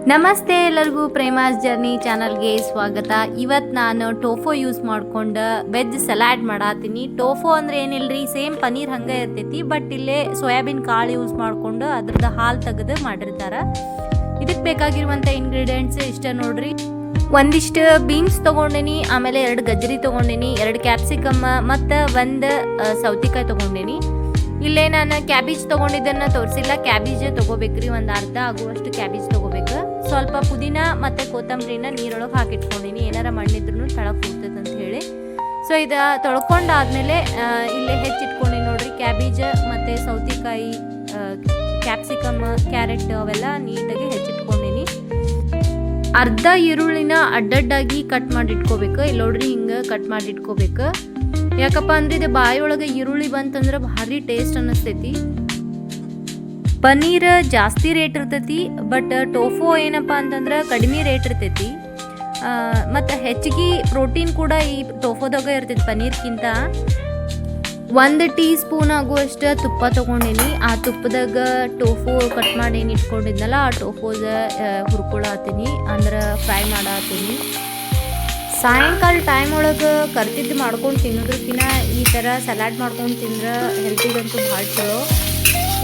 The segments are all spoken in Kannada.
ನಮಸ್ತೆ ಎಲ್ಲರಿಗೂ ಪ್ರೇಮಾಸ್ ಜರ್ನಿ ಚಾನಲ್ಗೆ ಸ್ವಾಗತ. ಇವತ್ತು ನಾನು ಟೋಫೋ ಯೂಸ್ ಮಾಡ್ಕೊಂಡು ವೆಜ್ ಸಲಾಡ್ ಮಾಡಾತೀನಿ. ಟೋಫೋ ಅಂದರೆ ಏನಿಲ್ಲರಿ, ಸೇಮ್ ಪನ್ನೀರ್ ಹಂಗೆ ಇರ್ತೈತಿ, ಬಟ್ ಇಲ್ಲೇ ಸೋಯಾಬೀನ್ ಕಾಳು ಯೂಸ್ ಮಾಡಿಕೊಂಡು ಅದ್ರದ್ದು ಹಾಲು ತೆಗೆದು ಮಾಡಿರ್ತಾರೆ. ಇದಕ್ಕೆ ಬೇಕಾಗಿರುವಂಥ ಇಂಗ್ರೀಡಿಯೆಂಟ್ಸ್ ಇಷ್ಟ ನೋಡ್ರಿ. ಒಂದಿಷ್ಟು ಬೀನ್ಸ್ ತೊಗೊಂಡಿನಿ, ಆಮೇಲೆ 2 ಗಜ್ಜರಿ ತೊಗೊಂಡಿನಿ, 2 ಕ್ಯಾಪ್ಸಿಕಮ್ ಮತ್ತು 1 ಸೌತೆಕಾಯಿ ತೊಗೊಂಡಿನಿ. ಇಲ್ಲೇ ನಾನು ಕ್ಯಾಬೇಜ್ ತೊಗೊಂಡಿದ್ದನ್ನು ತೋರಿಸಿಲ್ಲ, ಕ್ಯಾಬೇಜ್ ತೊಗೋಬೇಕ್ರಿ. ಒಂದು ಅರ್ಧ ಆಗುವಷ್ಟು ಕ್ಯಾಬೇಜ್ ತೊಗೋಬೇಕು. ಸ್ವಲ್ಪ ಪುದೀನ ಮತ್ತು ಕೊತ್ತಂಬರಿನ ನೀರೊಳಗೆ ಹಾಕಿಟ್ಕೊಂಡಿನಿ, ಏನಾರ ಮಣ್ಣಿದ್ರೂ ತಳಕ್ಕೆ ಹೋಗ್ತದೆ ಅಂತ ಹೇಳಿ. ಸೊ ಇದು ತೊಳ್ಕೊಂಡಾದ್ಮೇಲೆ ಇಲ್ಲೇ ಹೆಚ್ಚಿಟ್ಕೊಂಡು ನೋಡ್ರಿ, ಕ್ಯಾಬೇಜ್ ಮತ್ತು ಸೌತೆಕಾಯಿ, ಕ್ಯಾಪ್ಸಿಕಮ್, ಕ್ಯಾರೆಟ್ ಅವೆಲ್ಲ ನೀಟಾಗಿ ಹೆಚ್ಚಿಟ್ಕೊಂಡಿನಿ. ಅರ್ಧ ಈರುಳ್ಳಿನ ಅಡ್ಡಡ್ಡಾಗಿ ಕಟ್ ಮಾಡಿ ಇಟ್ಕೋಬೇಕು. ಇಲ್ಲಿ ನೋಡ್ರಿ, ಹಿಂಗೆ ಕಟ್ ಮಾಡಿ ಇಟ್ಕೋಬೇಕು. ಯಾಕಪ್ಪ ಅಂದ್ರೆ ಇದು ಬಾಯಿಯೊಳಗೆ ಈರುಳ್ಳಿ ಬಂತಂದ್ರೆ ಭಾರಿ ಟೇಸ್ಟ್ ಅನ್ನಿಸ್ತೈತಿ. ಪನ್ನೀರ್ ಜಾಸ್ತಿ ರೇಟ್ ಇರ್ತೈತಿ, ಬಟ್ ಟೋಫೋ ಏನಪ್ಪ ಅಂತಂದ್ರೆ ಕಡಿಮೆ ರೇಟ್ ಇರ್ತೈತಿ. ಮತ್ತು ಹೆಚ್ಚಿಗೆ ಪ್ರೋಟೀನ್ ಕೂಡ ಈ ಟೋಫೋದಾಗ ಇರ್ತೈತಿ ಪನ್ನೀರ್ಗಿಂತ. 1 ಟೀ ಸ್ಪೂನ್ ಆಗುವಷ್ಟು ತುಪ್ಪ ತೊಗೊಂಡಿನಿ. ಆ ತುಪ್ಪದಾಗ ಟೋಫು ಕಟ್ ಮಾಡಿ ಏನು ಇಟ್ಕೊಂಡಿದ್ನಲ್ಲ ಆ ಟೋಫೋದ ಹುರ್ಕೊಳತ್ತೀನಿ, ಅಂದ್ರೆ ಫ್ರೈ ಮಾಡತ್ತೀನಿ. ಸಾಯಂಕಾಲ ಟೈಮ್ ಒಳಗೆ ಕರ್ತಿದ್ದು ಮಾಡ್ಕೊಂಡು ತಿನ್ನೋದಕ್ಕಿಂತ ಈ ಥರ ಸಲಾಡ್ ಮಾಡ್ಕೊಂಡು ತಿಂದ್ರೆ ಹೆಲ್ತಿಗಂತೂ ಭಾಳ ಚಲೋ.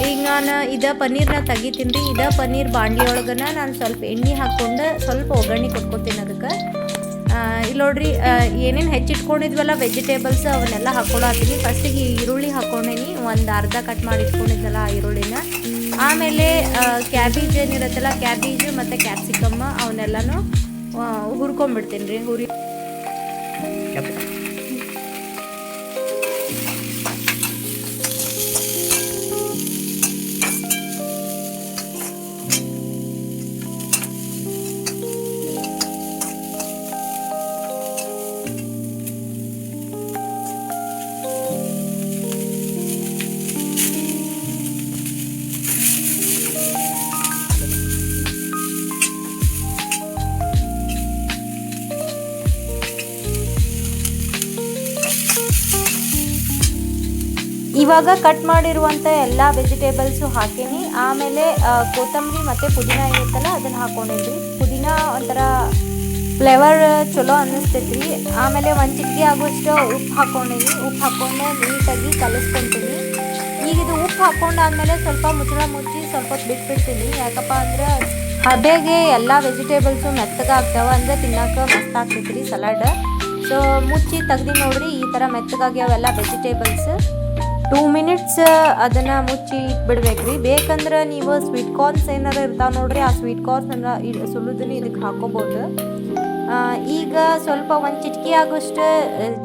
ಈಗ ನಾನು ಪನ್ನೀರ್ನ ತೆಗಿತೀನಿ ರೀ. ಪನ್ನೀರ್ ಬಾಂಡ್ಲಿ ಒಳಗನ ನಾನು ಸ್ವಲ್ಪ ಎಣ್ಣೆ ಹಾಕ್ಕೊಂಡು ಸ್ವಲ್ಪ ಒಗ್ಗರಣೆ ಕೊಟ್ಕೊತೀನಿ ಅದಕ್ಕೆ. ಇಲ್ಲಿ ನೋಡ್ರಿ, ಏನೇನು ಹೆಚ್ಚಿಟ್ಕೊಂಡಿದ್ವಲ್ಲ ವೆಜಿಟೇಬಲ್ಸ್ ಅವನ್ನೆಲ್ಲ ಹಾಕ್ಕೊಳತ್ತೀನಿ. ಫಸ್ಟಿಗೆ ಈರುಳ್ಳಿ ಹಾಕ್ಕೊಂಡೇನಿ, ಒಂದು ಅರ್ಧ ಕಟ್ ಮಾಡಿ ಇಟ್ಕೊಂಡಿದ್ದಲ್ಲ ಆ ಈರುಳ್ಳಿನ. ಆಮೇಲೆ ಕ್ಯಾಬೇಜ್ ಏನಿರುತ್ತಲ್ಲ, ಕ್ಯಾಬೇಜ್ ಮತ್ತು ಕ್ಯಾಪ್ಸಿಕಮ್ ಅವನ್ನೆಲ್ಲನೂ ಹುರ್ಕೊಂಡ್ಬಿಡ್ತೀನಿ ರೀ. ಇವಾಗ ಕಟ್ ಮಾಡಿರುವಂಥ ಎಲ್ಲ ವೆಜಿಟೇಬಲ್ಸು ಹಾಕೀನಿ. ಆಮೇಲೆ ಕೊತ್ತಂಬರಿ ಮತ್ತು ಪುದೀನ ಇರುತ್ತಲ್ಲ ಅದನ್ನು ಹಾಕ್ಕೊಂಡಿದ್ರಿ. ಪುದೀನ ಒಂಥರ ಫ್ಲೇವರ್ ಚಲೋ ಅನ್ನಿಸ್ತೈತಿ. ಆಮೇಲೆ 1 ಚಿಟಿಕೆ ಆಗುವಷ್ಟು ಉಪ್ಪು ಹಾಕ್ಕೊಂಡಿನಿ. ಉಪ್ಪು ಹಾಕ್ಕೊಂಡು ನೀಟಾಗಿ ಕಲಿಸ್ಕೊತೀನಿ. ಈಗ ಇದು ಉಪ್ಪು ಹಾಕ್ಕೊಂಡಾದ್ಮೇಲೆ ಸ್ವಲ್ಪ ಮುಚ್ಚಳ ಮುಚ್ಚಿ ಸ್ವಲ್ಪ ಹೊತ್ತು ಬಿಟ್ಬಿಡ್ತೀನಿ. ಯಾಕಪ್ಪ ಅಂದ್ರೆ ಹಬೆಗೆ ಎಲ್ಲ ವೆಜಿಟೇಬಲ್ಸು ಮೆತ್ತಗಾಗ್ತಾವೆ, ಅಂದರೆ ತಿನ್ನೋಕೆ ಮಸ್ತ್ ಆಗ್ತೈತಿ ರೀ ಸಲಾಡ್. ಸೊ ಮುಚ್ಚಿ ತೆಗ್ದು ನೋಡ್ರಿ, ಈ ಥರ ಮೆತ್ತಗಾಗ್ಯಾವೆಲ್ಲ ವೆಜಿಟೇಬಲ್ಸ್. 2 ಮಿನಿಟ್ಸ್ ಅದನ್ನು ಮುಚ್ಚಿ ಇಟ್ಬಿಡ್ಬೇಕ್ರಿ. ಬೇಕಂದ್ರೆ ನೀವು ಸ್ವೀಟ್ ಕಾರ್ನ್ಸ್ ಏನಾರು ಇರ್ತಾವೆ ನೋಡ್ರಿ, ಆ ಸ್ವೀಟ್ ಕಾರ್ನ್ಸನ್ನು ಸುಲಿದನ್ನು ಇದಕ್ಕೆ ಹಾಕೋಬೋದು. ಈಗ ಸ್ವಲ್ಪ 1 ಚಿಟಿಕೆ ಆಗೋಷ್ಟು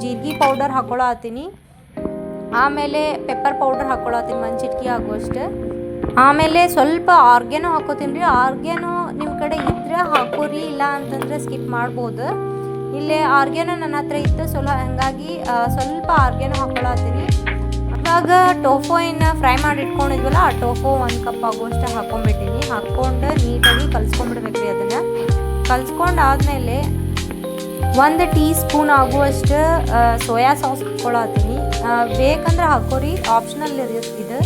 ಜೀರಿಗೆ ಪೌಡರ್ ಹಾಕ್ಕೊಳತ್ತೀನಿ. ಆಮೇಲೆ ಪೆಪ್ಪರ್ ಪೌಡರ್ ಹಾಕ್ಕೊಳತ್ತೀನಿ 1 ಚಿಟಿಕೆ ಆಗುವಷ್ಟು. ಆಮೇಲೆ ಸ್ವಲ್ಪ ಆರ್ಗ್ಯಾನೋ ಹಾಕೋತೀನಿ ರೀ. ಆರ್ಗ್ಯಾನೋ ನಿಮ್ಮ ಕಡೆ ಇದ್ರೆ ಹಾಕೋರಿ, ಇಲ್ಲ ಅಂತಂದರೆ ಸ್ಕಿಪ್ ಮಾಡ್ಬೋದು. ಇಲ್ಲೇ ಆರ್ಗ್ಯಾನೋ ನನ್ನ ಹತ್ರ ಇತ್ತು ಹಾಗಾಗಿ ಸ್ವಲ್ಪ ಆರ್ಗ್ಯಾನೋ ಹಾಕ್ಕೊಳತ್ತೀನಿ. ಇವಾಗ ಟೋಫೋ ಏನು ಫ್ರೈ ಮಾಡಿ ಇಟ್ಕೊಂಡಿದ್ವಲ್ಲ ಆ ಟೋಫೋ 1 ಕಪ್ ಆಗುವಷ್ಟು ಹಾಕ್ಕೊಂಡ್ಬಿಟ್ಟಿನಿ. ಹಾಕ್ಕೊಂಡು ನೀಟಾಗಿ ಕಲ್ಸ್ಕೊಂಡ್ಬಿಡ್ಬೇಕ್ರಿ. ಅದನ್ನು ಕಲ್ಸ್ಕೊಂಡಾದ್ಮೇಲೆ 1 ಟೀ ಸ್ಪೂನ್ ಆಗುವಷ್ಟು ಸೋಯಾ ಸಾಸ್ ಹಾಕ್ಕೊಳತ್ತೀನಿ. ಬೇಕಂದ್ರೆ ಹಾಕೋರಿ, ಆಪ್ಷನಲ್ ಇದು.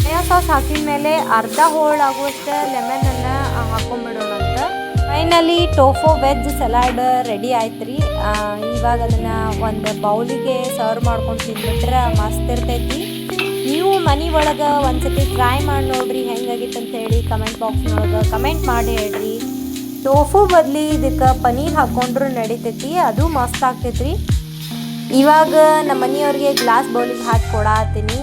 ಸೋಯಾ ಸಾಸ್ ಹಾಕಿದ ಮೇಲೆ ಅರ್ಧ ಹೋಳು ಆಗುವಷ್ಟು ಲೆಮನನ್ನು ಹಾಕ್ಕೊಂಡ್ಬಿಡೋಣ ಅಂತ. ಫೈನಲಿ ಟೋಫೋ ವೆಜ್ ಸಲಾಡ್ ರೆಡಿ ಆಯ್ತು ರೀ. ಇವಾಗ ಅದನ್ನು ಒಂದು ಬೌಲಿಗೆ ಸರ್ವ್ ಮಾಡ್ಕೊಂಡು ತಿಂದ್ಬಿಟ್ರೆ ಮಸ್ತ್ ಇರ್ತೈತಿ. ನೀವು ಮನೆ ಒಳಗೆ ಒಂದ್ಸತಿ ಟ್ರೈ ಮಾಡಿ ನೋಡ್ರಿ ಹೆಂಗಾಗಿತ್ತು ಅಂತೇಳಿ ಕಮೆಂಟ್ ಬಾಕ್ಸ್ನೊಳಗೆ ಕಮೆಂಟ್ ಮಾಡಿ ಹೇಳ್ರಿ. ಟೋಫು ಬದಲಿ ಇದಕ್ಕೆ ಪನ್ನೀರ್ ಹಾಕ್ಕೊಂಡ್ರು ನಡಿತೈತಿ, ಅದು ಮಸ್ತ್ ಆಗ್ತೈತಿ ರೀ. ಇವಾಗ ನಮ್ಮ ಮನೆಯವ್ರಿಗೆ ಗ್ಲಾಸ್ ಬೌಲಿಗೆ ಹಾಕಿ ಕೊಡತ್ತೀನಿ.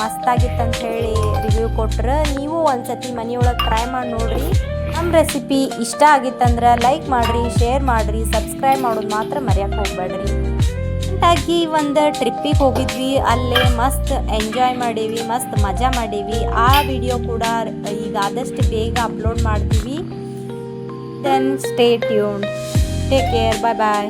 ಮಸ್ತಾಗಿತ್ತು ಅಂತ ಹೇಳಿ ರಿವ್ಯೂ ಕೊಟ್ರೆ ನೀವು ಒಂದ್ಸತಿ ಮನೆಯೊಳಗೆ ಟ್ರೈ ಮಾಡಿ ನೋಡ್ರಿ. ನಮ್ಮ ರೆಸಿಪಿ ಇಷ್ಟ ಆಗಿತ್ತಂದ್ರೆ ಲೈಕ್ ಮಾಡಿರಿ, ಶೇರ್ ಮಾಡಿರಿ, ಸಬ್ಸ್ಕ್ರೈಬ್ ಮಾಡೋದು ಮಾತ್ರ ಮರೆಯೋಕ್ಕೆ ಹೋಗ್ಬೇಡ್ರಿ. ಹಾಗಾಗಿ ಒಂದು ಟ್ರಿಪ್ಪಿಗೆ ಹೋಗಿದ್ವಿ, ಅಲ್ಲೇ ಮಸ್ತ್ ಎಂಜಾಯ್ ಮಾಡೀವಿ, ಮಸ್ತ್ ಮಜಾ ಮಾಡೀವಿ. ಆ ವಿಡಿಯೋ ಕೂಡ ಈಗ ಆದಷ್ಟು ಬೇಗ ಅಪ್ಲೋಡ್ ಮಾಡ್ತೀವಿ. Then stay tuned. Take care, bye ಬಾಯ್.